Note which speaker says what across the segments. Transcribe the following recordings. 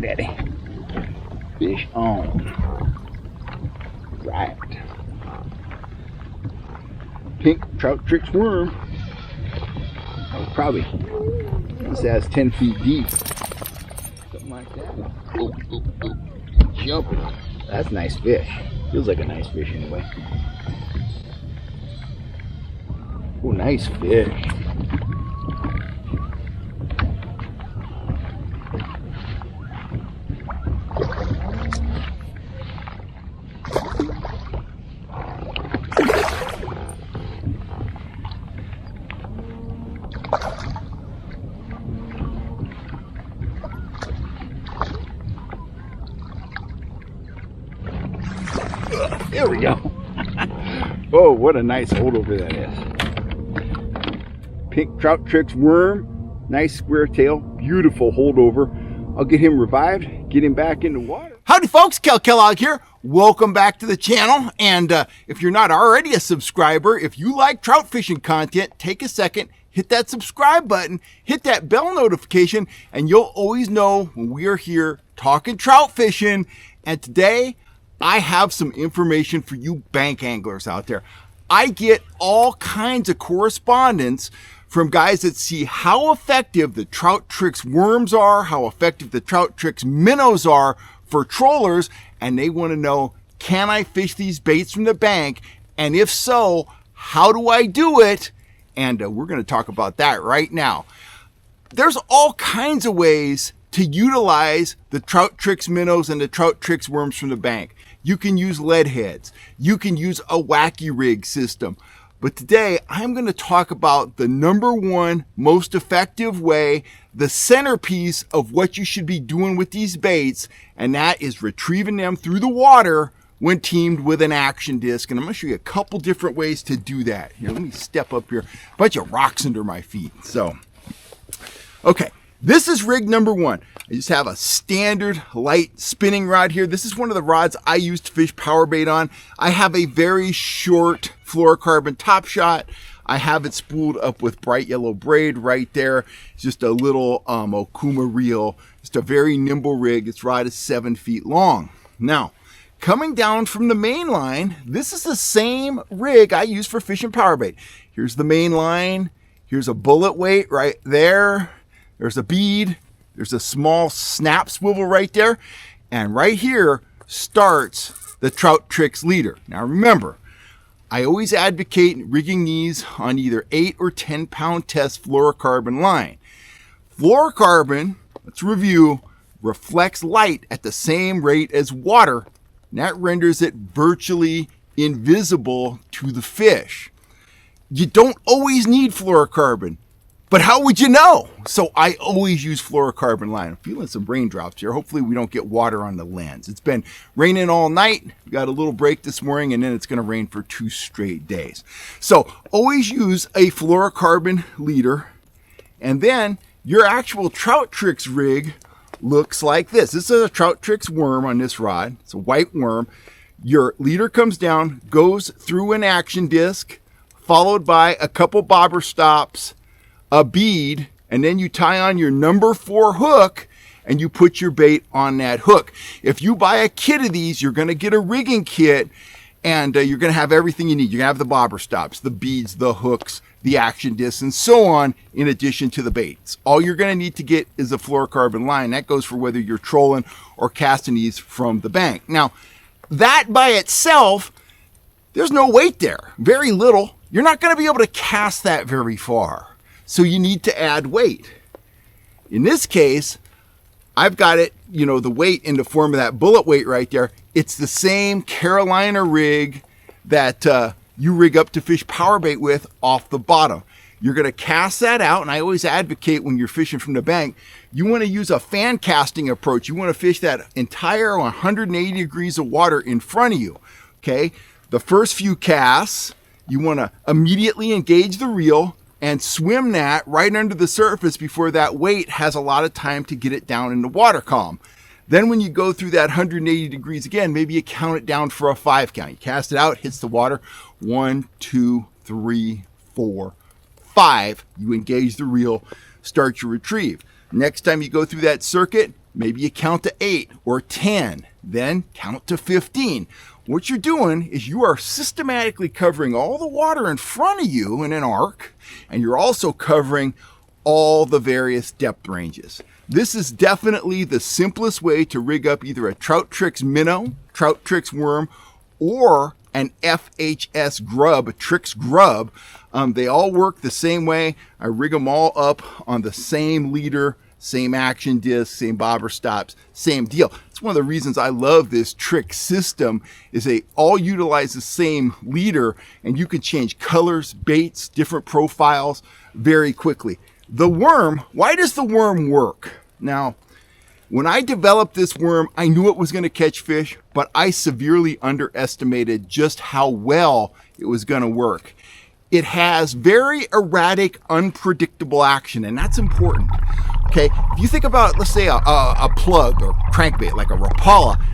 Speaker 1: Daddy. Fish on. Right. Pink trout Trix worm. Oh, probably. This has 10 feet deep. Something like that. Oh, oh, oh. Jumping. That's a nice fish. Feels like a nice fish anyway. Oh, nice fish. There we go. Oh, what a nice holdover that is. Pink trout Trix worm, nice square tail, beautiful holdover. I'll get him revived, get him back in the water.
Speaker 2: Howdy folks, Kel Kellogg here. Welcome back to the channel. And if you're not already a subscriber, if you like trout fishing content, take a second, hit that subscribe button, hit that bell notification, and you'll always know when we are here talking trout fishing. And today, I have some information for you bank anglers out there. I get all kinds of correspondence from guys that see how effective the trout Trix worms are, how effective the trout Trix minnows are for trollers, and they want to know, can I fish these baits from the bank? And if so, how do I do it? And we're going to talk about that right now. There's all kinds of ways to utilize the trout Trix minnows and the trout Trix worms from the bank. You can use lead heads. You can use a wacky rig system. But today I'm going to talk about the number one most effective way, the centerpiece of what you should be doing with these baits, and that is retrieving them through the water when teamed with an action disc. And I'm going to show you a couple different ways to do that. Here, let me step up here. A bunch of rocks under my feet. So, okay. This is rig number one. I just have a standard light spinning rod here. This is one of the rods I use to fish power bait on. I have a very short fluorocarbon top shot. I have it spooled up with bright yellow braid right there. It's just a little Okuma reel. Just a very nimble rig. Its rod is 7 feet long. Now, coming down from the main line, this is the same rig I use for fishing power bait. Here's the main line. Here's a bullet weight right there. There's a bead, there's a small snap swivel right there, and right here starts the trout Trix leader. Now remember, I always advocate rigging these on either 8 or 10 pound test fluorocarbon line. Fluorocarbon, let's review, reflects light at the same rate as water, and that renders it virtually invisible to the fish. You don't always need fluorocarbon. But how would you know? So I always use fluorocarbon line. I'm feeling some raindrops here. Hopefully we don't get water on the lens. It's been raining all night. We got a little break this morning, and then it's going to rain for 2 straight days. So always use a fluorocarbon leader. And then your actual trout Trix rig looks like this. This is a trout Trix worm on this rod. It's a white worm. Your leader comes down, goes through an action disc, followed by a couple bobber stops, a bead, and then you tie on your number 4 hook and you put your bait on that hook. If you buy a kit of these, you're going to get a rigging kit, and you're going to have everything you need. You're going to have the bobber stops, the beads, the hooks, the action discs, and so on, in addition to the baits. All you're going to need to get is a fluorocarbon line. That goes for whether you're trolling or casting these from the bank. Now, that by itself, there's no weight there, very little. You're not going to be able to cast that very far. So you need to add weight. In this case, I've got it, the weight in the form of that bullet weight right there. It's the same Carolina rig that you rig up to fish power bait with off the bottom. You're going to cast that out, and I always advocate when you're fishing from the bank, you want to use a fan casting approach. You want to fish that entire 180 degrees of water in front of you, okay? The first few casts, you want to immediately engage the reel and swim that right under the surface before that weight has a lot of time to get it down in the water column. Then when you go through that 180 degrees again, maybe you count it down for a 5 count. You cast it out, hits the water, 1, 2, 3, 4, 5. You engage the reel, start your retrieve. Next time you go through that circuit, Maybe you count to 8 or 10, then count to 15. What you're doing is you are systematically covering all the water in front of you in an arc, and you're also covering all the various depth ranges. This is definitely the simplest way to rig up either a Trout Trix minnow, Trout Trix worm, or an FHS grub, a Trix grub. They all work the same way. I rig them all up on the same leader, same action disc, same bobber stops, same deal. It's one of the reasons I love this Trix system is they all utilize the same leader, and you can change colors, baits, different profiles very quickly. The worm, why does the worm work? Now, when I developed this worm, I knew it was going to catch fish, but I severely underestimated just how well it was going to work. It has very erratic, unpredictable action, and that's important. Okay, if you think about, let's say, a plug or crankbait like a Rapala,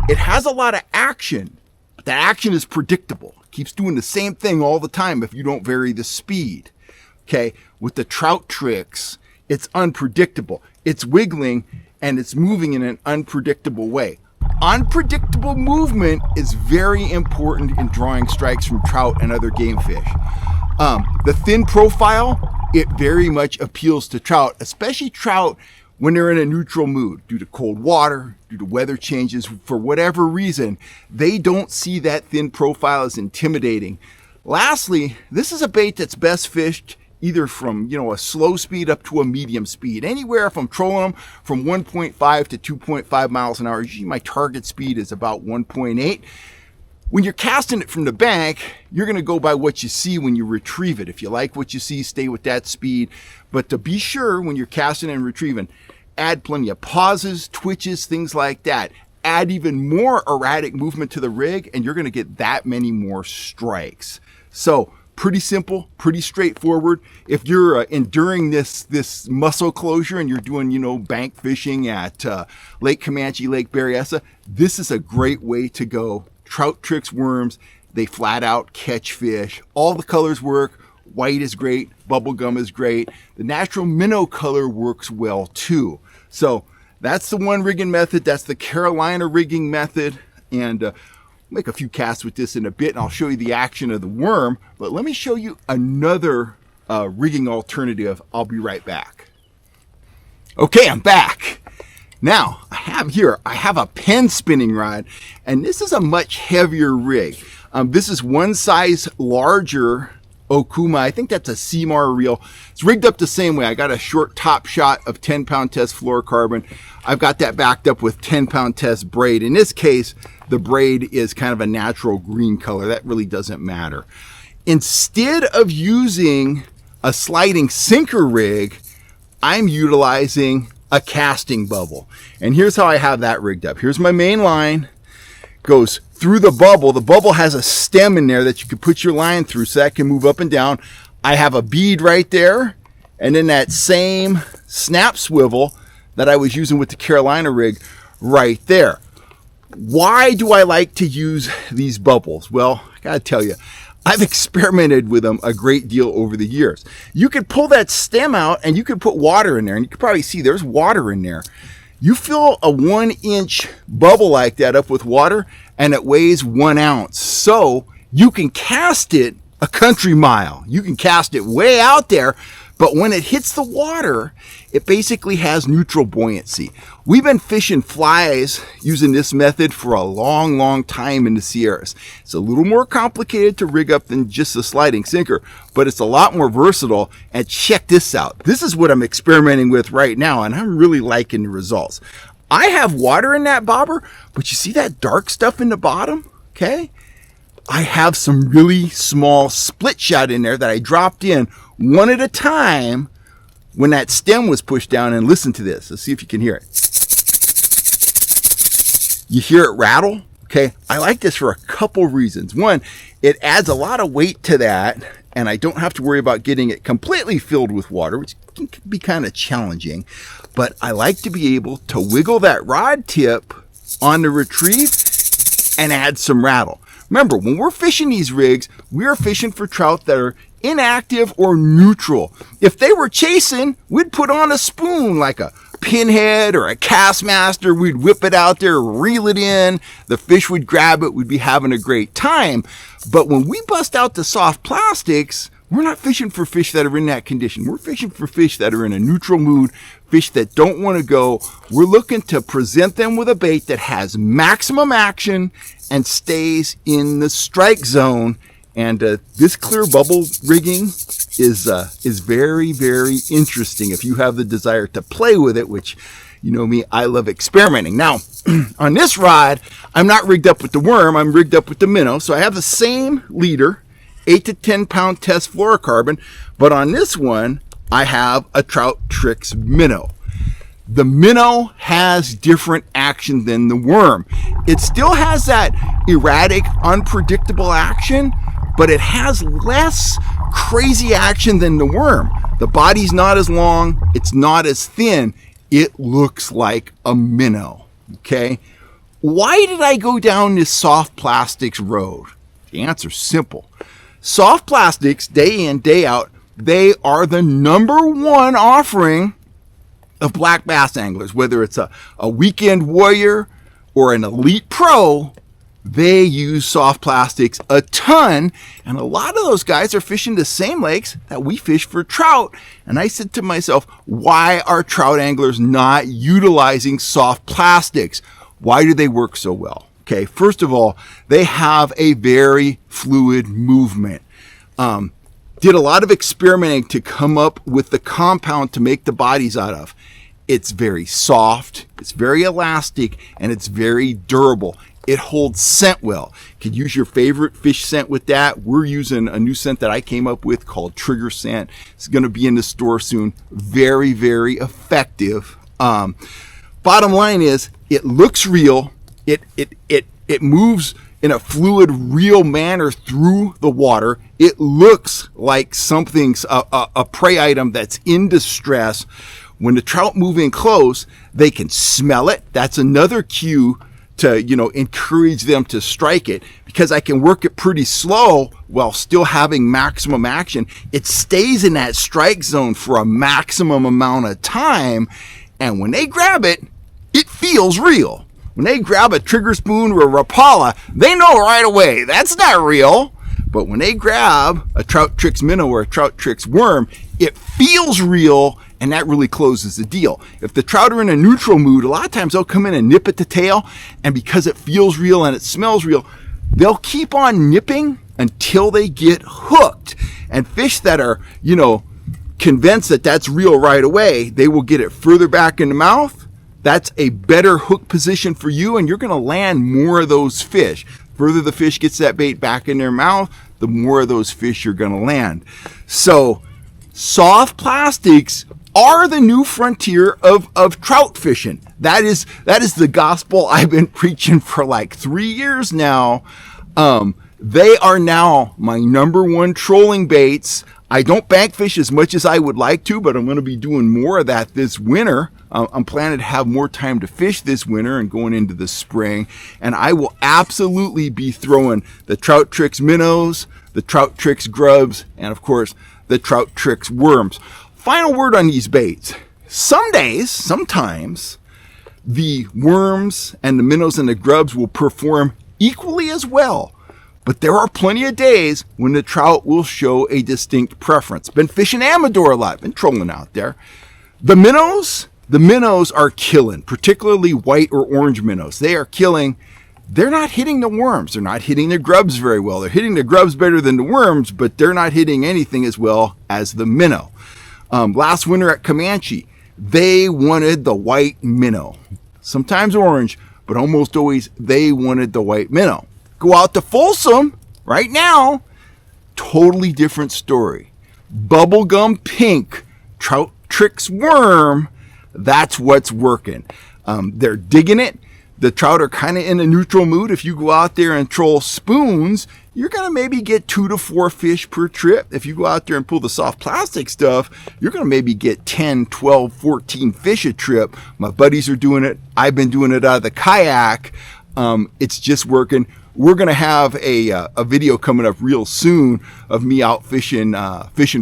Speaker 2: it has a lot of action, but that action is predictable. It keeps doing the same thing all the time if you don't vary the speed. Okay, with the Trout Trix, it's unpredictable. It's wiggling and it's moving in an unpredictable way. Unpredictable movement is very important in drawing strikes from trout and other game fish. The thin profile, it very much appeals to trout, especially trout when they're in a neutral mood due to cold water, due to weather changes, for whatever reason. They don't see that thin profile as intimidating. Lastly, this is a bait that's best fished either from, a slow speed up to a medium speed. Anywhere if I'm trolling them from 1.5 to 2.5 miles an hour. Usually my target speed is about 1.8. When you're casting it from the bank, you're going to go by what you see when you retrieve it. If you like what you see, stay with that speed. But to be sure, when you're casting and retrieving, add plenty of pauses, twitches, things like that. Add even more erratic movement to the rig, and you're going to get that many more strikes. So, pretty simple, pretty straightforward. If you're enduring this muscle closure and you're doing, bank fishing at Lake Comanche, Lake Berryessa, this is a great way to go. Trout Trix worms, they flat out catch fish. All the colors work. White is great. Bubblegum is great. The natural minnow color works well too. So that's the one rigging method. That's the Carolina rigging method. And make a few casts with this in a bit, and I'll show you the action of the worm. But let me show you another rigging alternative. I'll be right back. Okay, I'm back. Now, I have a pen spinning rod, and this is a much heavier rig. This is one size larger Okuma. I think that's a Seamar reel. It's rigged up the same way. I got a short top shot of 10-pound test fluorocarbon. I've got that backed up with 10-pound test braid. In this case, the braid is kind of a natural green color. That really doesn't matter. Instead of using a sliding sinker rig, I'm utilizing a casting bubble. And here's how I have that rigged up. Here's my main line. Goes through the bubble. The bubble has a stem in there that you can put your line through so that can move up and down. I have a bead right there, and then that same snap swivel that I was using with the Carolina rig right there. Why do I like to use these bubbles? Well, I gotta tell you, I've experimented with them a great deal over the years. You could pull that stem out and you could put water in there, and you can probably see there's water in there. You fill a 1-inch bubble like that up with water, and it weighs 1 ounce. So you can cast it a country mile. You can cast it way out there, but when it hits the water, it basically has neutral buoyancy. We've been fishing flies using this method for a long, long time in the Sierras. It's a little more complicated to rig up than just a sliding sinker, but it's a lot more versatile. And check this out. This is what I'm experimenting with right now, and I'm really liking the results. I have water in that bobber, but you see that dark stuff in the bottom? Okay. I have some really small split shot in there that I dropped in one at a time when that stem was pushed down. And listen to this. Let's see if you can hear it. You hear it rattle? Okay. I like this for a couple reasons. One, it adds a lot of weight to that, and I don't have to worry about getting it completely filled with water, which can be kind of challenging. But I like to be able to wiggle that rod tip on the retrieve and add some rattle. Remember, when we're fishing these rigs, we're fishing for trout that are inactive or neutral. If they were chasing, we'd put on a spoon like a pinhead or a cast master, we'd whip it out there, reel it in, the fish would grab it, we'd be having a great time. But when we bust out the soft plastics, we're not fishing for fish that are in that condition. We're fishing for fish that are in a neutral mood, fish that don't want to go. We're looking to present them with a bait that has maximum action and stays in the strike zone. And this clear bubble rigging is very, very interesting if you have the desire to play with it, which, you know me, I love experimenting. Now, on this rod, I'm not rigged up with the worm. I'm rigged up with the minnow. So I have the same leader, 8 to 10 pound test fluorocarbon, but on this one, I have a Trout Trix minnow. The minnow has different action than the worm. It still has that erratic, unpredictable action, but it has less crazy action than the worm. The body's not as long, it's not as thin, it looks like a minnow, okay? Why did I go down this soft plastics road? The answer's simple. Soft plastics, day in, day out, they are the #1 offering of black bass anglers. Whether it's a weekend warrior or an elite pro, they use soft plastics a ton. And a lot of those guys are fishing the same lakes that we fish for trout. And I said to myself, why are trout anglers not utilizing soft plastics? Why do they work so well? Okay, first of all, they have a very fluid movement. Did a lot of experimenting to come up with the compound to make the bodies out of. It's very soft, it's very elastic, and it's very durable. It holds scent well. You could use your favorite fish scent with that. We're using a new scent that I came up with called Trigger Scent. It's going to be in the store soon. Very, very effective. Bottom line is, it looks real. It moves in a fluid, real manner through the water. It looks like something's a prey item that's in distress. When the trout move in close, they can smell it. That's another cue to, encourage them to strike it, because I can work it pretty slow while still having maximum action. It stays in that strike zone for a maximum amount of time. And when they grab it, it feels real. When they grab a trigger spoon or a Rapala, they know right away that's not real. But when they grab a Trout Trix minnow or a Trout Trix worm, it feels real, and that really closes the deal. If the trout are in a neutral mood, a lot of times they'll come in and nip at the tail, and because it feels real and it smells real, they'll keep on nipping until they get hooked. And fish that are, convinced that that's real right away, they will get it further back in the mouth. That's a better hook position for you, and you're going to land more of those fish. Further the fish gets that bait back in their mouth, the more of those fish you're going to land. So soft plastics are the new frontier of trout fishing. That is the gospel I've been preaching for like 3 years now. They are now my #1 trolling baits. I don't bank fish as much as I would like to, but I'm going to be doing more of that this winter. I'm planning to have more time to fish this winter and going into the spring. And I will absolutely be throwing the Trout Trix minnows, the Trout Trix grubs, and of course, the Trout Trix worms. Final word on these baits. Sometimes, the worms and the minnows and the grubs will perform equally as well. But there are plenty of days when the trout will show a distinct preference. Been fishing Amador a lot, been trolling out there. The minnows are killing, particularly white or orange minnows. They are killing. They're not hitting the worms. They're not hitting the grubs very well. They're hitting the grubs better than the worms, but they're not hitting anything as well as the minnow. Last winter at Comanche, they wanted the white minnow. Sometimes orange, but almost always they wanted the white minnow. Go out to Folsom right now, totally different story. Bubblegum pink, Trout Trix worm, that's what's working. They're digging it. The trout are kind of in a neutral mood. If you go out there and troll spoons, you're going to maybe get 2 to 4 fish per trip. If you go out there and pull the soft plastic stuff, you're going to maybe get 10, 12, 14 fish a trip. My buddies are doing it. I've been doing it out of the kayak. It's just working. we're going to have a video coming up real soon of me out fishing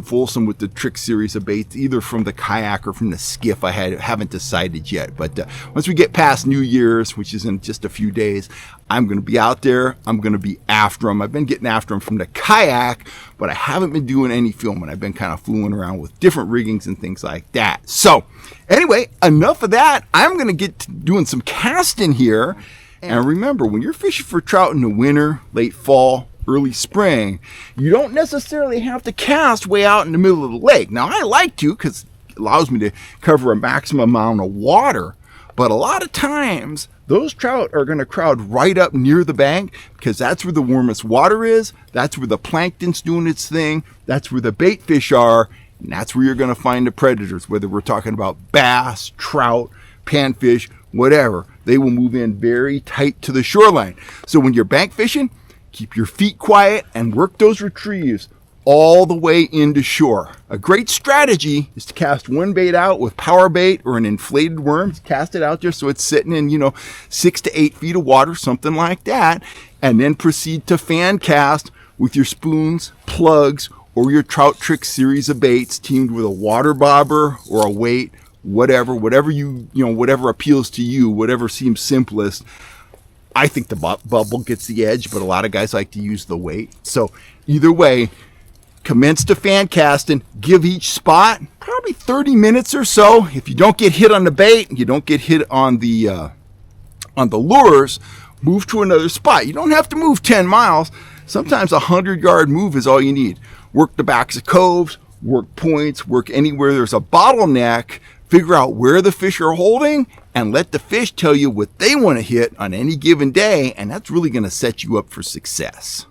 Speaker 2: Folsom with the Trix series of baits, either from the kayak or from the skiff. I haven't decided yet, but once we get past New Year's, which is in just a few days, I'm going to be out there. I'm going to be after them. I've been getting after them from the kayak, but I haven't been doing any filming. I've been kind of fooling around with different riggings and things like that. So anyway, enough of that. I'm going to get to doing some casting here. And remember, when you're fishing for trout in the winter, late fall, early spring, you don't necessarily have to cast way out in the middle of the lake. Now, I like to because it allows me to cover a maximum amount of water. But a lot of times, those trout are going to crowd right up near the bank because that's where the warmest water is. That's where the plankton's doing its thing. That's where the bait fish are. And that's where you're going to find the predators, whether we're talking about bass, trout, panfish, whatever. They will move in very tight to the shoreline. So when you're bank fishing, keep your feet quiet and work those retrieves all the way into shore. A great strategy is to cast one bait out with power bait or an inflated worm. Cast it out there so it's sitting in, 6 to 8 feet of water, something like that. And then proceed to fan cast with your spoons, plugs, or your Trout Trix series of baits teamed with a water bobber or a weight, whatever appeals to you, whatever seems simplest. I think the bubble gets the edge, but a lot of guys like to use the weight. So either way, commence to fan casting. Give each spot probably 30 minutes or so. If you don't get hit on the bait, you don't get hit on the lures, move to another spot. You don't have to move 10 miles. Sometimes a 100-yard move is all you need. Work the backs of coves, work points, work anywhere there's a bottleneck. Figure out where the fish are holding and let the fish tell you what they want to hit on any given day, and that's really going to set you up for success.